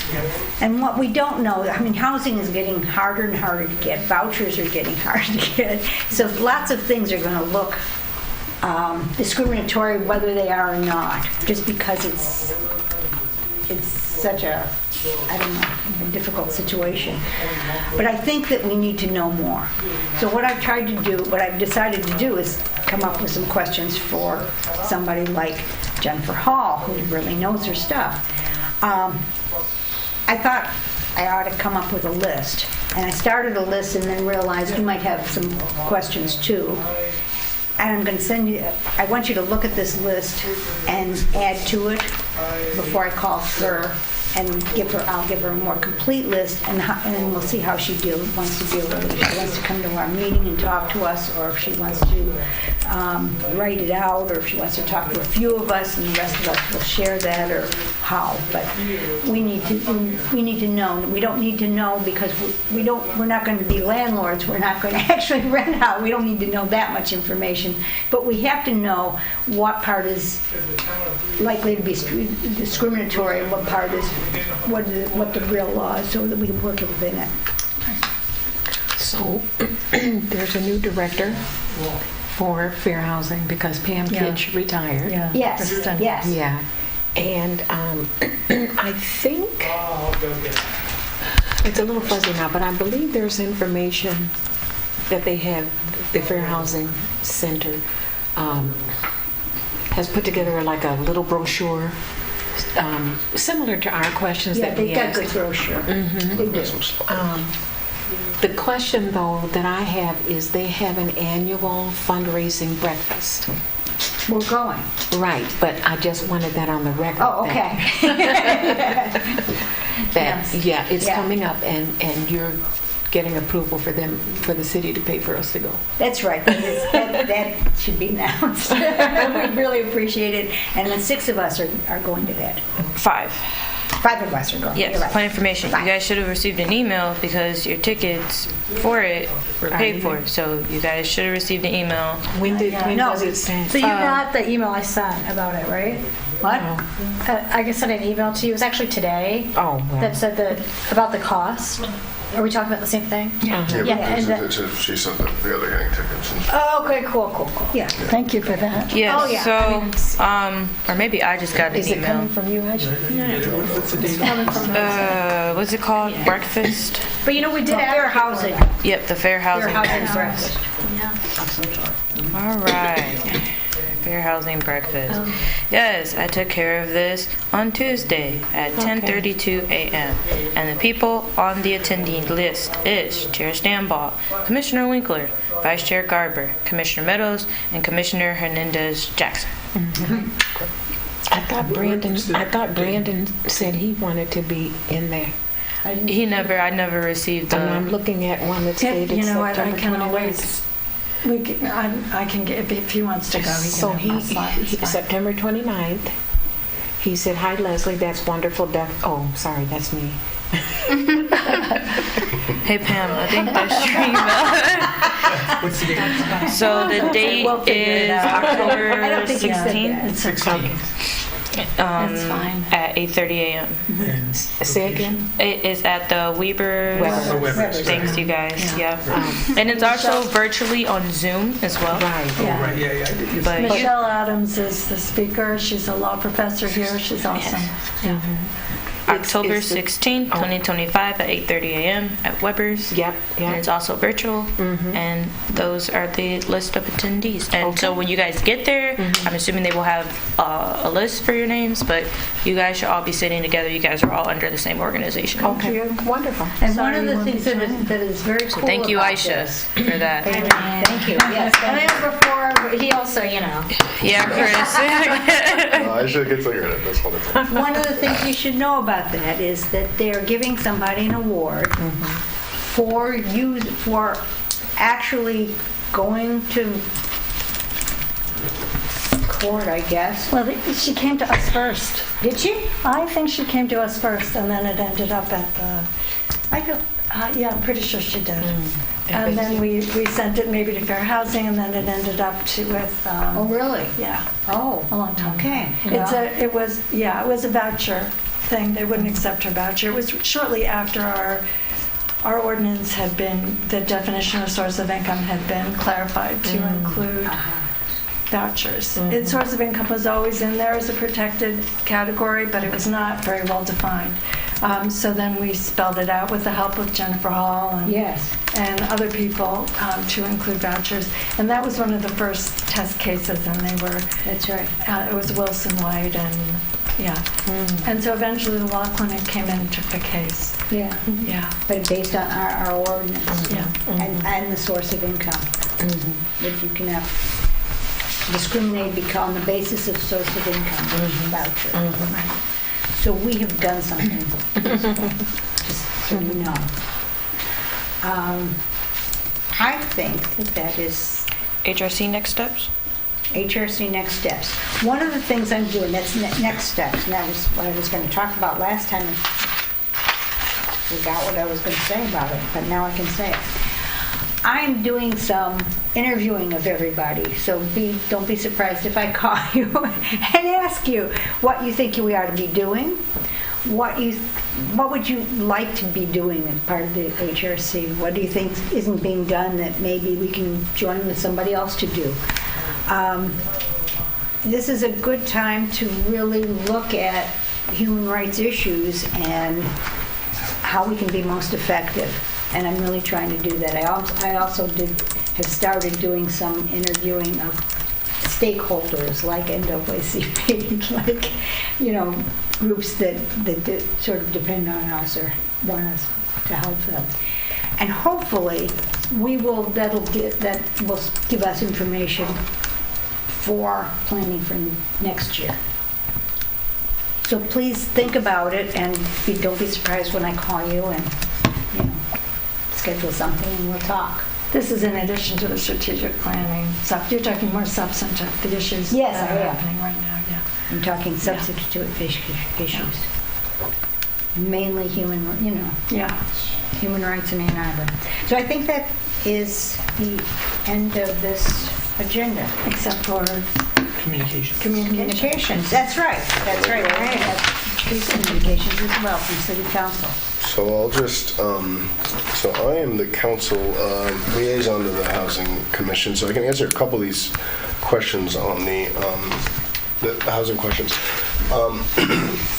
And what we don't know, I mean, housing is getting harder and harder to get. Vouchers are getting harder to get. So lots of things are going to look discriminatory whether they are or not, just because it's such a, I don't know, a difficult situation. But I think that we need to know more. So what I've decided to do is come up with some questions for somebody like Jennifer Hall, who really knows her stuff. I thought I ought to come up with a list. And I started a list and then realized you might have some questions too. And I'm going to send you, I want you to look at this list and add to it before I call her and I'll give her a more complete list, and we'll see how she wants to deal with it. If she wants to come to our meeting and talk to us, or if she wants to write it out, or if she wants to talk to a few of us and the rest of us will share that, or how. But we need to know. We don't need to know because we're not going to be landlords. We're not going to actually rent out. We don't need to know that much information. But we have to know what part is likely to be discriminatory and what part is what the real law is, so that we can work within it. So there's a new director for fair housing because Pam Kitch retired. Yeah. Yes, yes. Yeah. And I think it's a little fuzzy now, but I believe there's information that they have, the Fair Housing Center has put together like a little brochure similar to our questions Yeah, that we they got asked. good brochure. They do. The question, though, that I have is they have an annual fundraising breakfast. We're going. Right, but I just wanted that on the record. Oh, okay. It's Yeah. coming up, and you're getting approval for the city to pay for us to go. That's right. That should be announced. We really appreciate it. And then 6 of us are going to that. 5. 5 of us are going. Yes, You're right. point of information. You Fine. guys should have received an email because your tickets for it were paid for. So you guys should have received an email. When No. was it sent? So you got the email I sent about it, right? What? I sent an email to you. It was actually today. Oh, well. That said about the cost. Are we talking about the same thing? Yeah, and she said that the other gang tickets. Oh, okay, cool. Yeah. Thank you for that. Yes. Oh, yeah. So, or maybe I just got an Is it email. coming from you, Ashley? What's it called? Breakfast. But you know, we did Fair ask housing. Yep, the Fair Fair Housing. housing breakfast. All right. Fair Housing Breakfast. Yes, I took care of this on Tuesday at 10:32 a.m. And the people on the attending list is Chair Stambaugh, Commissioner Winkler, Vice Chair Garber, Commissioner Meadows, and Commissioner Hernandez-Jackson. I thought Brandon said he wanted to be in there. I never received And I'm looking at one that's dated You know what, I September can 29th. always, I can get, if he wants to go, he So can have my slot. It's fine. September 29th, he said, "Hi Leslie, that's wonderful. Oh, sorry, that's me." Hey Pam, I think that's your email. What's the date? So the date We'll figure it is out. October I don't think he said 16th. that. 16. That's fine. At 8:30 a.m. And Say again? It is at the Weber. Weber. Thanks, you guys. Yeah. And it's also virtually on Zoom as well. Right. Oh, Yeah. right, yeah, yeah. I did- yes. But Michelle Adams is the speaker. She's a law professor here. She's awesome. Yeah. October It's the- 16th, 2025 at 8:30 a.m. at Weber's. Yep, And yep. it's also virtual. And those are the list of attendees. And so when you guys get there, I'm assuming they will have a list for your names, but you guys should all be sitting together. You guys are all under the same organization. Okay, wonderful. And one of the things that is very cool Thank you, about Aisha, this- for that. Thank you, yes. And then before, he also, you know. Yeah, Chris. I should get credit. That's wonderful. One of the things you should know about that is that they're giving somebody an award for actually going to court, I guess. Well, she came to us first. Did she? I think she came to us first, and then it ended up at the. I don't. Yeah, I'm pretty sure she did. And then we sent it maybe to Fair Housing, and then it ended up with. Oh, really? Yeah, Oh, a long time. okay. It was a voucher thing. They wouldn't accept her voucher. It was shortly after our ordinance had been, the definition of source of income had been clarified to include vouchers. Source of income was always in there as a protected category, but it was not very well defined. So then we spelled it out with the help of Jennifer Hall and Yes. and other people to include vouchers. And that was one of the first test cases, and they were, That's right. it was Wilson White, and yeah. And so eventually the law clinic came in and took the case. Yeah. Yeah. But based on our ordinance. Yeah. And the source of income. That you cannot discriminate on the basis of source of income voucher. So we have done something, just so you know. I think that is HRC next steps? HRC next steps. One of the things I'm doing, that's next steps, and that was what I was going to talk about last time. I forgot what I was going to say about it, but now I can say it. I'm doing some interviewing of everybody, so don't be surprised if I call you and ask you what you think we ought to be doing, what would you like to be doing as part of the HRC? What do you think isn't being done that maybe we can join with somebody else to do? This is a good time to really look at human rights issues and how we can be most effective. And I'm really trying to do that. I also have started doing some interviewing of stakeholders like NAACP, like, groups that sort of depend on us or want us to help them. And hopefully that will give us information for planning for next year. So please think about it, and don't be surprised when I call you and schedule something and we'll talk. This is in addition to the strategic planning stuff. You're talking more substantive, the issues Yes, that I are am. happening right now. Yeah. I'm talking substantive issues. Mainly human rights in Ann Arbor. So I think that is the end of this agenda. Except for Communications. That's right. We're going to have police communications as well from City Council. So I'll just, so I am the council liaison to the Housing Commission, so I can answer a couple of these questions on the housing questions.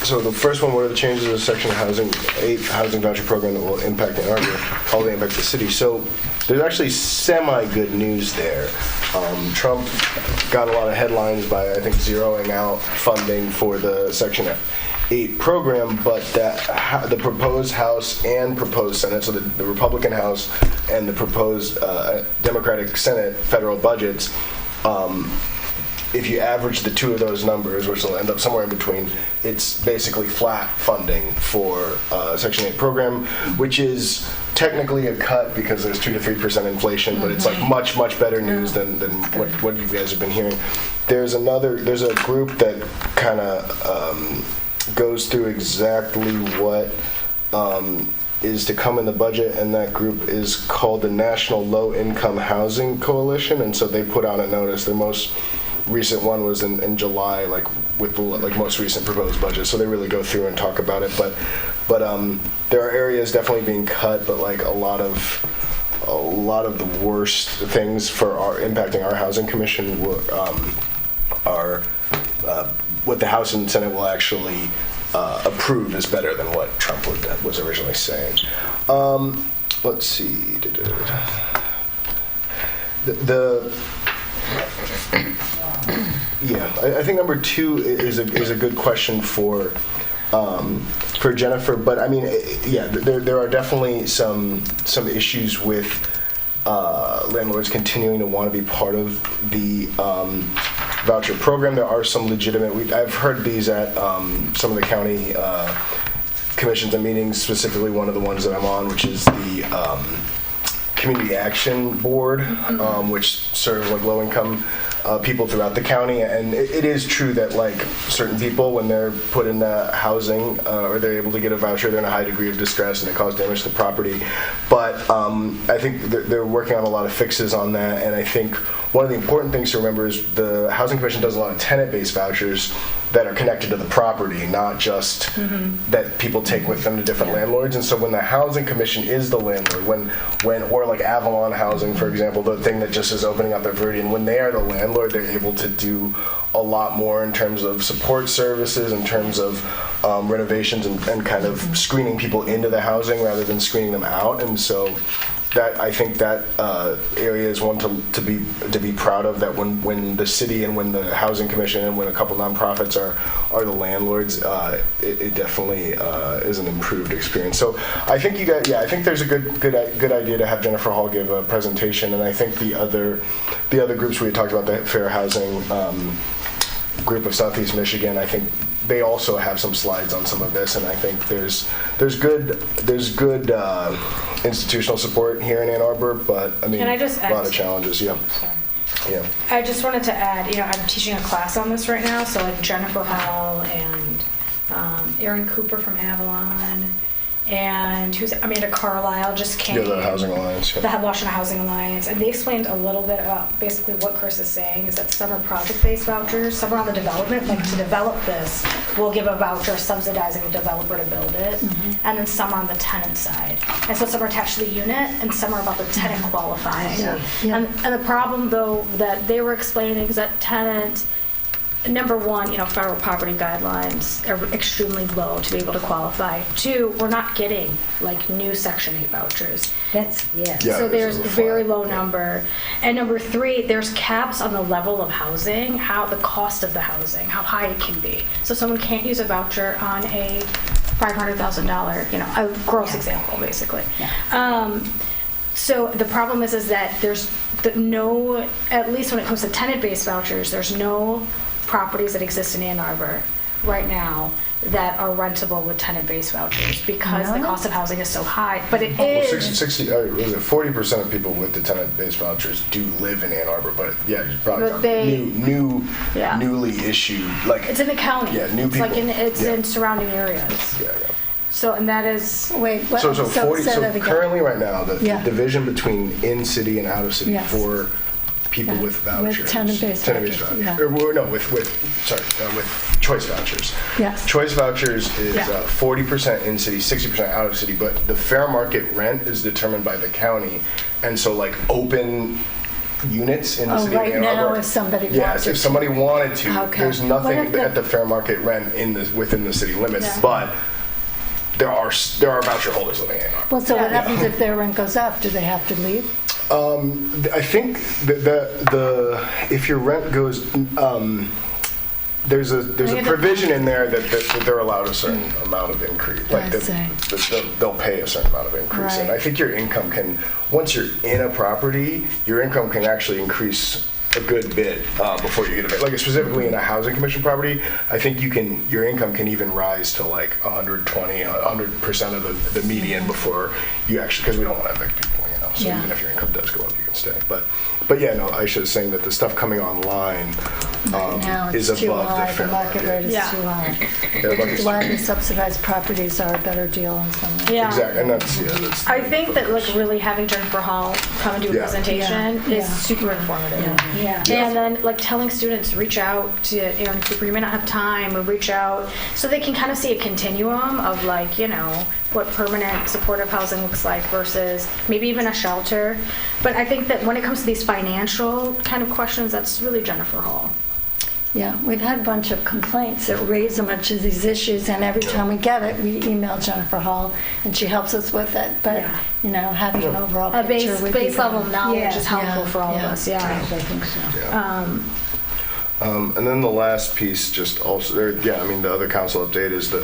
So the first one, what are the changes to Section 8 housing voucher program that will impact Ann Arbor, how they impact the city? So there's actually semi-good news there. Trump got a lot of headlines by, I think, zeroing out funding for the Section 8 program, but that the proposed House and proposed Senate, so the Republican House and the proposed Democratic Senate federal budgets, if you average the two of those numbers, which will end up somewhere in between, it's basically flat funding for Section 8 program, which is technically a cut because there's 2 to 3% inflation, but it's like much, much better news than what you guys have been hearing. There's a group that kind of goes through exactly what is to come in the budget, and that group is called the National Low Income Housing Coalition, and so they put out a notice. Their most recent one was in July, like with the like most recent proposed budget. So they really go through and talk about it. But there are areas definitely being cut, but like a lot of the worst things impacting our housing commission are what the House and Senate will actually approve is better than what Trump was originally saying. Let's see. I think number 2 is a good question for Jennifer. But I mean, there are definitely some issues with landlords continuing to want to be part of the voucher program. There are some legitimate. I've heard these at some of the county commissions and meetings, specifically one of the ones that I'm on, which is the Community Action Board, which serves like low-income people throughout the county. And it is true that like certain people, when they're put in housing or they're able to get a voucher, they're in a high degree of distress and it causes damage to the property. But I think they're working on a lot of fixes on that. And I think one of the important things to remember is the Housing Commission does a lot of tenant-based vouchers that are connected to the property, not just that people take with them to different landlords. And so when the Housing Commission is the landlord, or like Avalon Housing, for example, the thing that just is opening up at Viridian, when they are the landlord, they're able to do a lot more in terms of support services, in terms of renovations and kind of screening people into the housing rather than screening them out. And so that I think that area is one to be proud of. That when the city and when the Housing Commission and when a couple nonprofits are the landlords, it definitely is an improved experience. So I think I think there's a good idea to have Jennifer Hall give a presentation, and I think the other groups we had talked about, the Fair Housing group of Southeast Michigan, I think they also have some slides on some of this, and I think there's good institutional support here in Ann Arbor, but I mean, Can I just a lot add- of challenges. Yeah. I just wanted to add, I'm teaching a class on this right now, so like Jennifer Hall and Erin Cooper from Avalon, and Amanda Carlisle just came. Yeah, the Housing Alliance. The Washington Housing Alliance, and they explained a little bit about basically what Chris is saying is that some are project-based vouchers, some are on the development, like to develop this, we'll give a voucher subsidizing the developer to build it, and then some are on the tenant side. And so some are attached to the unit, and some are about the tenant qualifying. And the problem, though, that they were explaining is that tenant, number one, federal poverty guidelines are extremely low to be able to qualify. 2, we're not getting like new Section 8 vouchers. Yeah, So there's a very low Yeah. number. And number 3, there's caps on the level of housing, how the cost of the housing, how high it can be. So someone can't use a voucher on a $500,000, a gross example, basically. So the problem is that there's no, at least when it comes to tenant-based vouchers, there's no properties that exist in Ann Arbor right now that are rentable with tenant-based vouchers because the cost of housing is so high. But it is... Well, 40% of people with the tenant-based vouchers do live in Ann Arbor, but yeah, you're probably But they- newly issued, like... It's in the county. Yeah, new people. It's in surrounding areas. Yeah. So, and that is... Wait, what? So say that again. currently right now, the Yeah. division between in-city and out-of-city Yes. for people Yeah, with vouchers. with tenant-based vouchers, yeah. With choice vouchers. Yes. Choice vouchers is Yeah. 40% in-city, 60% out-of-city, but the fair market rent is determined by the county. And so like open units in the city right of Ann now, Arbor. if somebody Yes, wanted if somebody wanted to, Okay. there's nothing What if the- at the fair market rent within the city limits, Yeah. but there are voucher holders living in Ann Arbor. Well, so what Yeah. happens if their rent goes up? Do they have to leave? I think if your rent goes, there's a provision in there that they're allowed a certain amount of increase. Like I see. they'll pay a certain amount of increase, and Right. I think your income can, once you're in a property, your income can actually increase a good bit before you get a like specifically in a housing commission property. I think your income can even rise to like 100% of the median before you actually, because we don't want to evict people, so Yeah. even if your income does go up, you can stay. But yeah, no, Aisha was saying that the stuff coming online Now is it's too above high. the fair The market rate is Yeah. too high. Yeah, Why the subsidized properties are a better deal in some ways. Yeah. exactly, and that's I think that like really having Jennifer Hall come and do a Yeah. presentation Yeah. is super informative. Yeah. Yeah. And then like telling students, reach out to Aaron Cooper, you may not have time, or reach out, so they can kind of see a continuum of like, you know, what permanent supportive housing looks like versus maybe even a shelter. But I think that when it comes to these financial kind of questions, that's really Jennifer Hall. Yeah, we've had a bunch of complaints that raise a bunch of these issues, and every time we get it, we email Jennifer Hall, and she helps us with it. But, Yeah. you know, having an overall A picture base, would be base level good. knowledge Yeah, is helpful yeah, for all of yeah. us, yeah. I think so. And then the last piece, just also, I mean, the other council update is the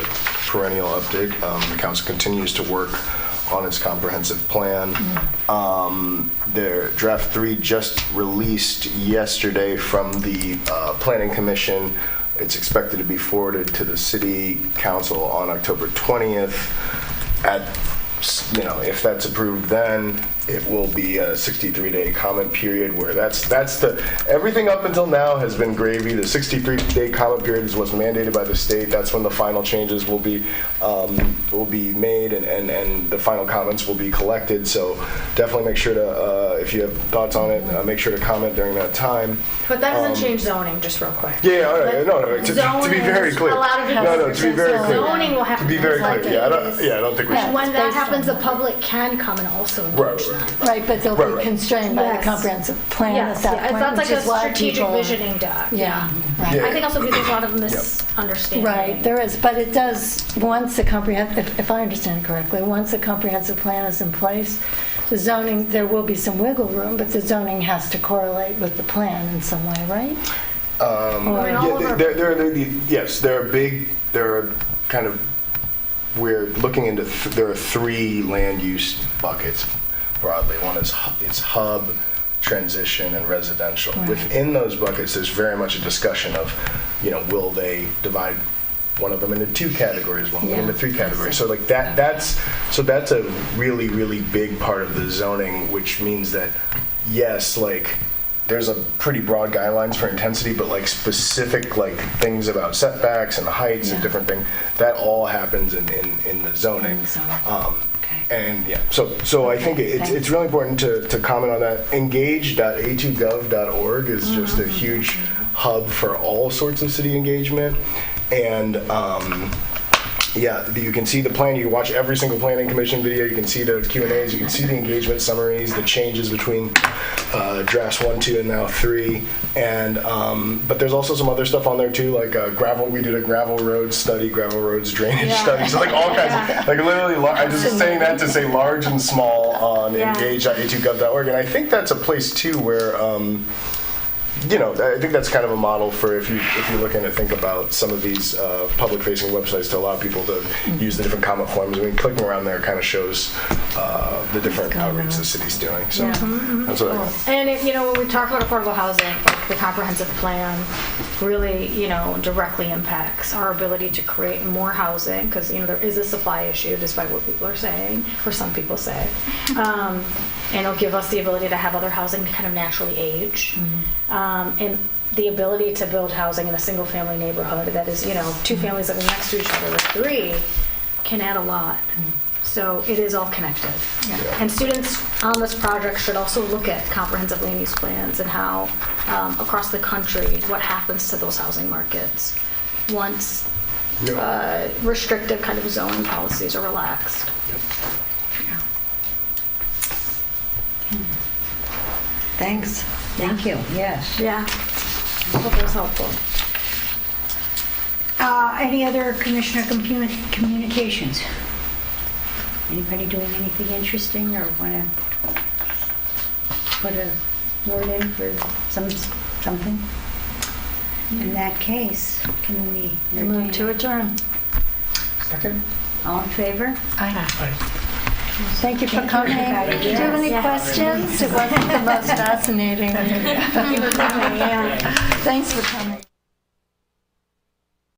perennial update. The council continues to work on its comprehensive plan. Their draft 3 just released yesterday from the Planning Commission. It's expected to be forwarded to the City Council on October 20th. If that's approved, then it will be a 63-day comment period where everything up until now has been gravy. The 63-day comment period is what's mandated by the state. That's when the final changes will be made and the final comments will be collected. So definitely make sure to, if you have thoughts on it, make sure to comment during that time. But that doesn't change zoning, just real quick. Yeah, all right. No. To be very clear. A lot of people To be very clear. Zoning will have To be very clear. Yeah, I don't think we should. When that Based happens, on the public can come and also Right, engage them. Right, but they'll Right. be constrained by Yes. the comprehensive plan Yes, at that yeah, point, that's which like a is why strategic people... visioning doc. Yeah, Yeah. right. I think also there's a lot of misunderstanding. Right, there is, but it does, once the comprehensive, if I understand correctly, once the comprehensive plan is in place, the zoning, there will be some wiggle room, but the zoning has to correlate with the plan in some way, right? Yes, they're kind of, we're looking into, there are 3 land use buckets broadly. One is it's hub, transition, and residential. Right. Within those buckets, there's very much a discussion of, will they divide one of them into 2 categories, one of them into 3 categories. So like that's a really, really big part of the zoning, which means that, yes, like, there's a pretty broad guidelines for intensity, but like specific like things about setbacks and heights and different things, that all happens in the zoning. And yeah, so I think it's really important to comment on that. Engage.a2gov.org is just a huge hub for all sorts of city engagement. And you can see the plan. You can watch every single planning commission video. You can see the Q&As. You can see the engagement summaries, the changes between drafts 1, 2, and now 3. And but there's also some other stuff on there too, like gravel. We did a gravel road study, gravel roads drainage study. So like all kinds of, like literally. I'm just saying that to say large and small on engage.a2gov.org. And I think that's a place too where. I think that's kind of a model for if you're looking to think about some of these public-facing websites to allow people to use the different comment forms. I mean, clicking around there kind of shows the different outreach the city's doing. So that's what I got. And when we talk about affordable housing, like the comprehensive plan really, directly impacts our ability to create more housing because, there is a supply issue despite what people are saying, or some people say. And it'll give us the ability to have other housing kind of naturally age. And the ability to build housing in a single family neighborhood that is, 2 families living next to each other with 3 can add a lot. So it is all connected. And students on this project should also look at comprehensive land use plans and how across the country, what happens to those housing markets once restrictive kind of zoning policies are relaxed. Thanks. Thank you, yes. Yeah, I hope it was helpful. Any other commissioner communications? Anybody doing anything interesting or want to put a word in for something? In that case, can we Move to adjourn. Second? all in favor? Thank you for coming. Do you have any questions? It wasn't the most fascinating. Thank you for coming, yeah. Thanks for coming.